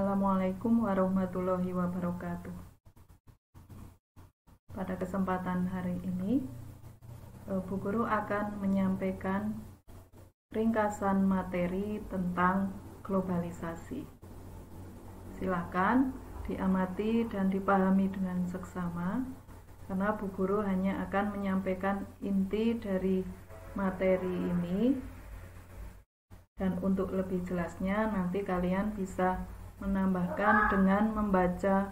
Assalamualaikum warahmatullahi wabarakatuh. Pada kesempatan hari ini, Bu Guru akan menyampaikan ringkasan materi tentang globalisasi. Silakan diamati dan dipahami dengan seksama, karena Bu Guru hanya akan menyampaikan inti dari materi ini, dan untuk lebih jelasnya nanti kalian bisa menambahkan dengan membaca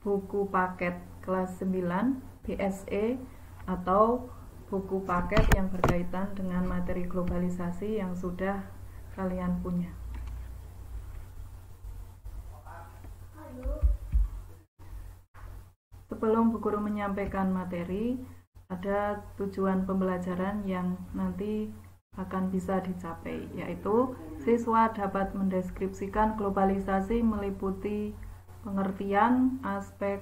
buku paket kelas 9 BSE atau buku paket yang berkaitan dengan materi globalisasi yang sudah kalian punya. Sebelum Bu Guru menyampaikan materi, ada tujuan pembelajaran yang nanti akan bisa dicapai, yaitu siswa dapat mendeskripsikan globalisasi meliputi pengertian, aspek,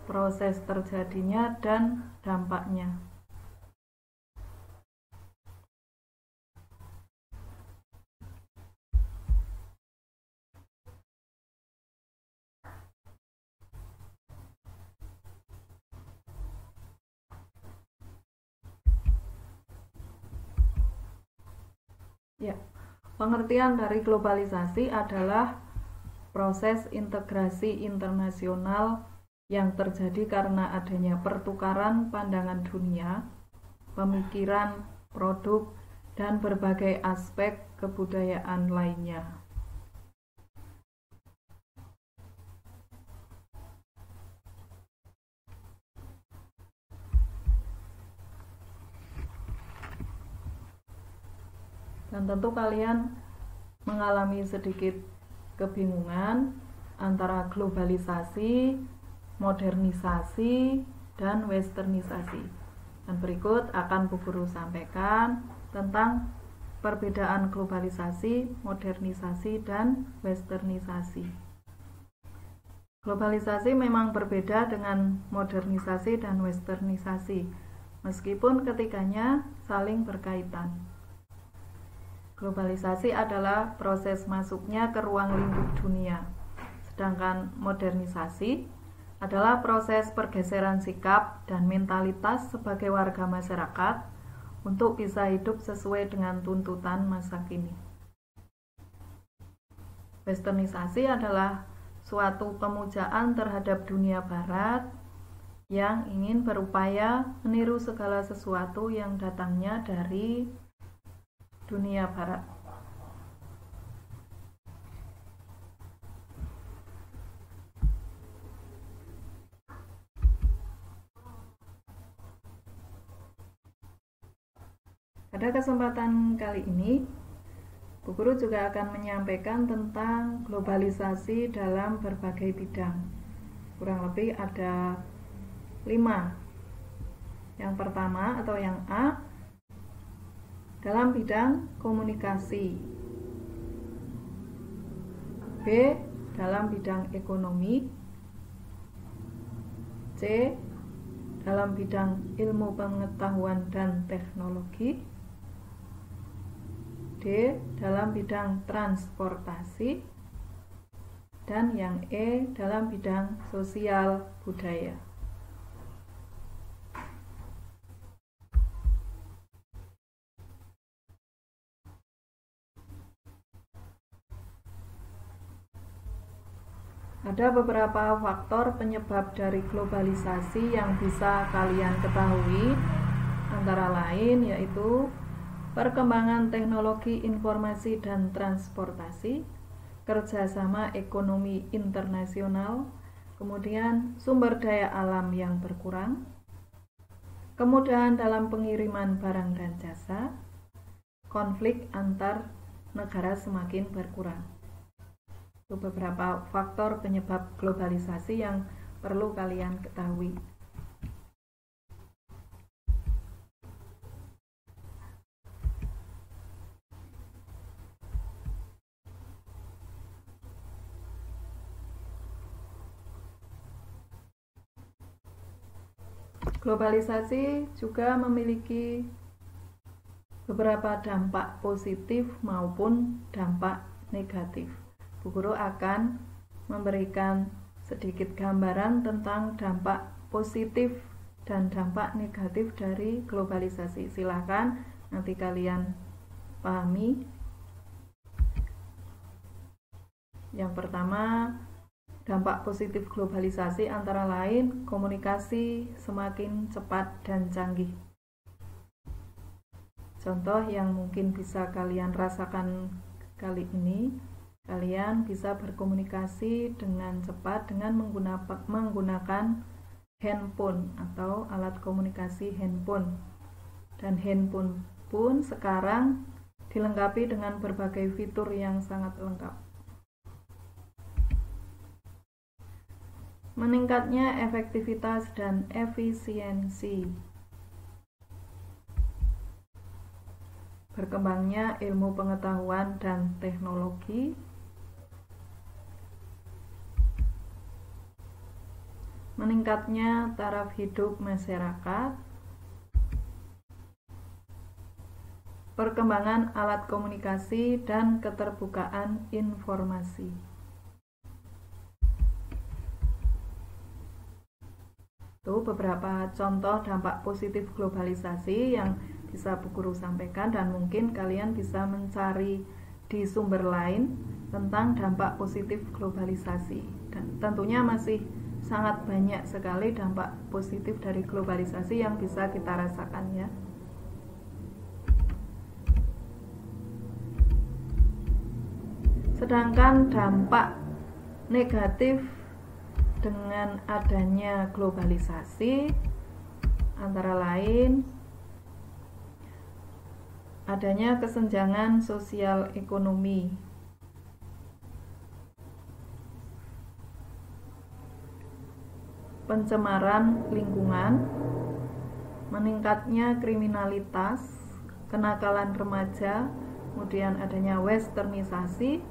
proses terjadinya, dan dampaknya. Ya, pengertian dari globalisasi adalah proses integrasi internasional yang terjadi karena adanya pertukaran pandangan dunia, pemikiran, produk, dan berbagai aspek kebudayaan lainnya. Dan tentu kalian mengalami sedikit kebingungan antara globalisasi, modernisasi, dan westernisasi. Dan berikut akan Bu Guru sampaikan tentang perbedaan globalisasi, modernisasi, dan westernisasi. Globalisasi memang berbeda dengan modernisasi dan westernisasi, meskipun ketiganya saling berkaitan. Globalisasi adalah proses masuknya ke ruang lingkup dunia, sedangkan modernisasi adalah proses pergeseran sikap dan mentalitas sebagai warga masyarakat untuk bisa hidup sesuai dengan tuntutan masa kini. Westernisasi adalah suatu pemujaan terhadap dunia barat yang ingin berupaya meniru segala sesuatu yang datangnya dari dunia barat. Pada kesempatan kali ini, Bu Guru juga akan menyampaikan tentang globalisasi dalam berbagai bidang. Kurang lebih ada 5. Yang pertama atau yang A, dalam bidang komunikasi. B, dalam bidang ekonomi. C, dalam bidang ilmu pengetahuan dan teknologi. D, dalam bidang transportasi. Dan yang E, dalam bidang sosial budaya. Ada beberapa faktor penyebab dari globalisasi yang bisa kalian ketahui, antara lain yaitu perkembangan teknologi informasi dan transportasi, kerjasama ekonomi internasional, kemudian sumber daya alam yang berkurang, kemudahan dalam pengiriman barang dan jasa, konflik antar negara semakin berkurang. Itu beberapa faktor penyebab globalisasi yang perlu kalian ketahui. Globalisasi juga memiliki beberapa dampak positif maupun dampak negatif. Bu Guru akan memberikan sedikit gambaran tentang dampak positif dan dampak negatif dari globalisasi. Silahkan nanti kalian pahami. Yang pertama, dampak positif globalisasi antara lain komunikasi semakin cepat dan canggih. Contoh yang mungkin bisa kalian rasakan kali ini, kalian bisa berkomunikasi dengan cepat dengan menggunakan handphone atau alat komunikasi handphone. Dan handphone pun sekarang dilengkapi dengan berbagai fitur yang sangat lengkap. Meningkatnya efektivitas dan efisiensi. Berkembangnya ilmu pengetahuan dan teknologi. Meningkatnya taraf hidup masyarakat. Perkembangan alat komunikasi dan keterbukaan informasi. Itu beberapa contoh dampak positif globalisasi yang bisa Bu Guru sampaikan, dan mungkin kalian bisa mencari di sumber lain tentang dampak positif globalisasi. Dan tentunya masih sangat banyak sekali dampak positif dari globalisasi yang bisa kita rasakan ya. Sedangkan dampak negatif dengan adanya globalisasi antara lain adanya kesenjangan sosial ekonomi, pencemaran lingkungan, meningkatnya kriminalitas, kenakalan remaja, kemudian adanya westernisasi,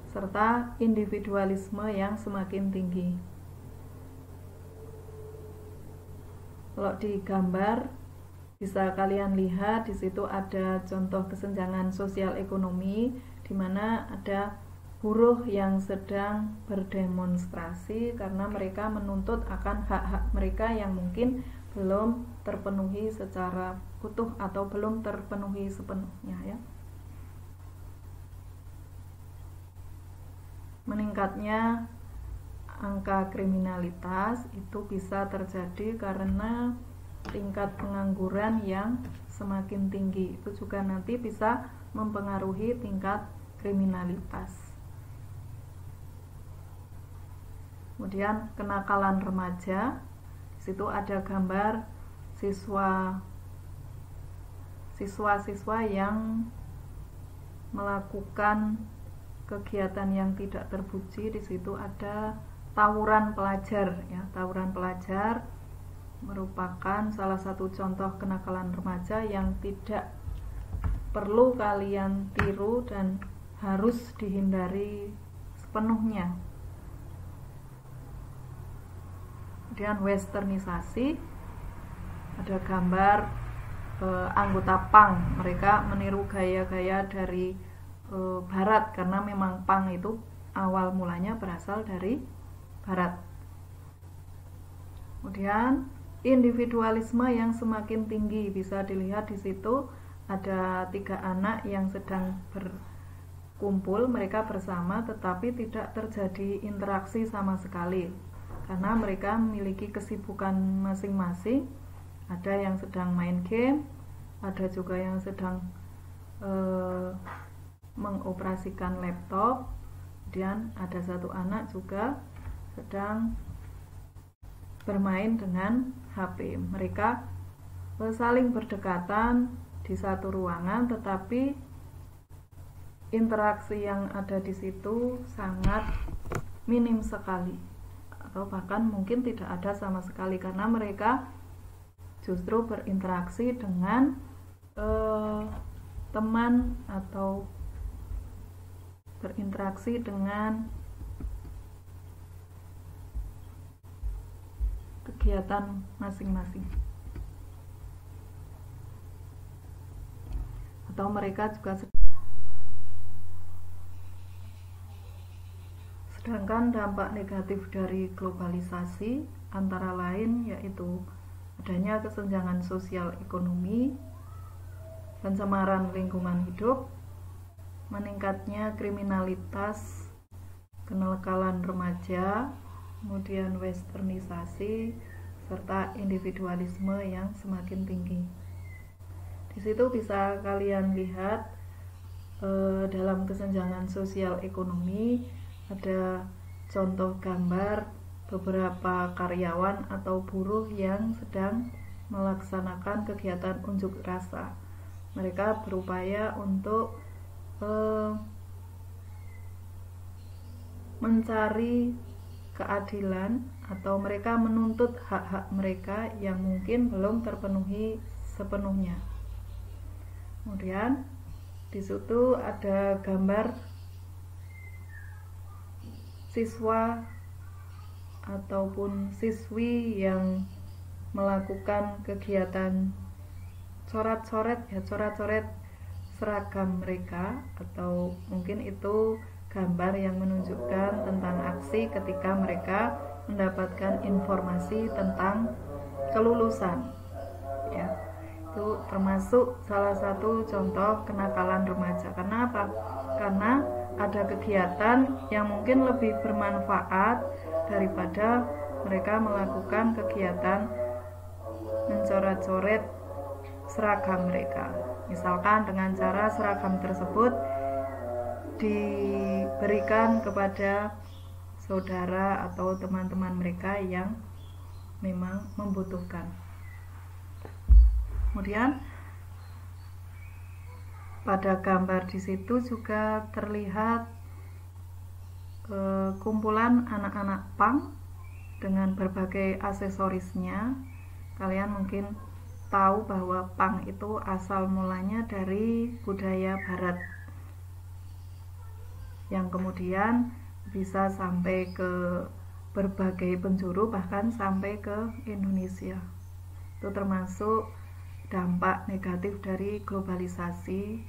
serta individualisme yang semakin tinggi. Kalau di gambar bisa kalian lihat di situ ada contoh kesenjangan sosial ekonomi, di mana ada buruh yang sedang berdemonstrasi karena mereka menuntut akan hak-hak mereka yang mungkin belum terpenuhi secara utuh atau belum terpenuhi sepenuhnya ya. Meningkatnya angka kriminalitas itu bisa terjadi karena tingkat pengangguran yang semakin tinggi. Itu juga nanti bisa mempengaruhi tingkat kriminalitas. Kemudian kenakalan remaja. Di situ ada gambar siswa-siswa yang melakukan kegiatan yang tidak terpuji. Di situ ada tawuran pelajar ya. Tawuran pelajar merupakan salah satu contoh kenakalan remaja yang tidak perlu kalian tiru dan harus dihindari sepenuhnya. Kemudian westernisasi, ada gambar anggota punk, mereka meniru gaya-gaya dari barat karena memang punk itu awal mulanya berasal dari barat. Kemudian individualisme yang semakin tinggi, bisa dilihat di situ ada 3 anak yang sedang berkumpul, mereka bersama tetapi tidak terjadi interaksi sama sekali karena mereka memiliki kesibukan masing-masing. Ada yang sedang main game, ada juga yang sedang mengoperasikan laptop, kemudian ada 1 anak juga sedang bermain dengan HP. Mereka saling berdekatan di satu ruangan, tetapi interaksi yang ada di situ sangat minim sekali, atau bahkan mungkin tidak ada sama sekali karena mereka justru berinteraksi dengan teman atau berinteraksi dengan kegiatan masing-masing, atau mereka juga Sedangkan dampak negatif dari globalisasi antara lain yaitu adanya kesenjangan sosial ekonomi, pencemaran lingkungan hidup, meningkatnya kriminalitas, kenakalan remaja, kemudian westernisasi, serta individualisme yang semakin tinggi. Di situ bisa kalian lihat dalam kesenjangan sosial ekonomi ada contoh gambar beberapa karyawan atau buruh yang sedang melaksanakan kegiatan unjuk rasa. Mereka berupaya untuk mencari keadilan atau mereka menuntut hak-hak mereka yang mungkin belum terpenuhi sepenuhnya. Kemudian di situ ada gambar siswa ataupun siswi yang melakukan kegiatan coret-coret seragam mereka, atau mungkin itu gambar yang menunjukkan tentang aksi ketika mereka mendapatkan informasi tentang kelulusan, ya. Itu termasuk salah satu contoh kenakalan remaja. Kenapa? Karena ada kegiatan yang mungkin lebih bermanfaat daripada mereka melakukan kegiatan mencoret-coret seragam mereka. Misalkan dengan cara seragam tersebut diberikan kepada saudara atau teman-teman mereka yang memang membutuhkan. Kemudian pada gambar di situ juga terlihat kumpulan anak-anak punk dengan berbagai aksesorisnya. Kalian mungkin tahu bahwa punk itu asal mulanya dari budaya barat yang kemudian bisa sampai ke berbagai penjuru, bahkan sampai ke Indonesia. Itu termasuk dampak negatif dari globalisasi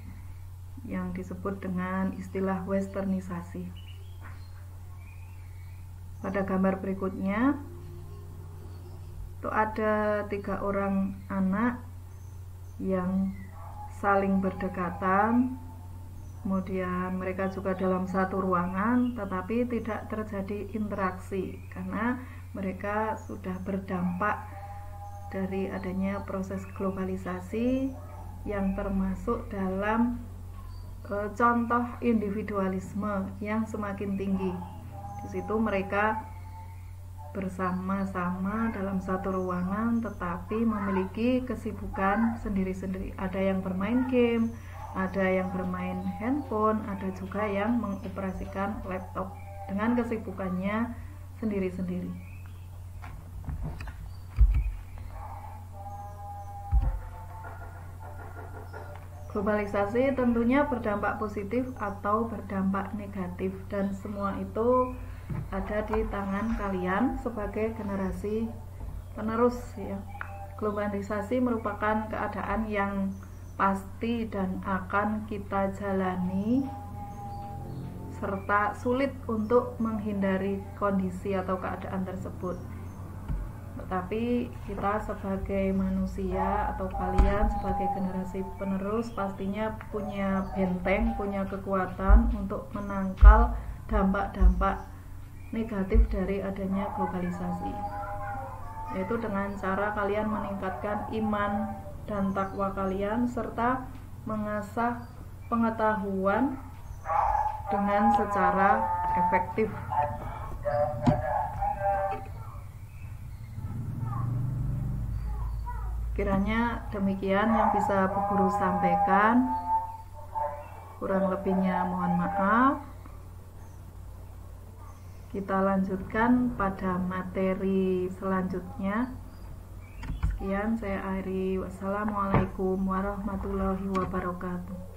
yang disebut dengan istilah westernisasi. Pada gambar berikutnya itu ada 3 orang anak yang saling berdekatan, kemudian mereka juga dalam satu ruangan tetapi tidak terjadi interaksi karena mereka sudah berdampak dari adanya proses globalisasi yang termasuk dalam contoh individualisme yang semakin tinggi. Di situ mereka bersama-sama dalam satu ruangan tetapi memiliki kesibukan sendiri-sendiri. Ada yang bermain game, ada yang bermain handphone, ada juga yang mengoperasikan laptop dengan kesibukannya sendiri-sendiri. Globalisasi tentunya berdampak positif atau berdampak negatif, dan semua itu ada di tangan kalian sebagai generasi penerus, ya. Globalisasi merupakan keadaan yang pasti dan akan kita jalani serta sulit untuk menghindari kondisi atau keadaan tersebut. Tetapi kita sebagai manusia atau kalian sebagai generasi penerus pastinya punya benteng, punya kekuatan untuk menangkal dampak-dampak negatif dari adanya globalisasi, yaitu dengan cara kalian meningkatkan iman dan takwa kalian serta mengasah pengetahuan dengan secara efektif. Kiranya demikian yang bisa Bu Guru sampaikan. Kurang lebihnya mohon maaf. Kita lanjutkan pada materi selanjutnya. Sekian, saya akhiri. Wassalamualaikum warahmatullahi wabarakatuh.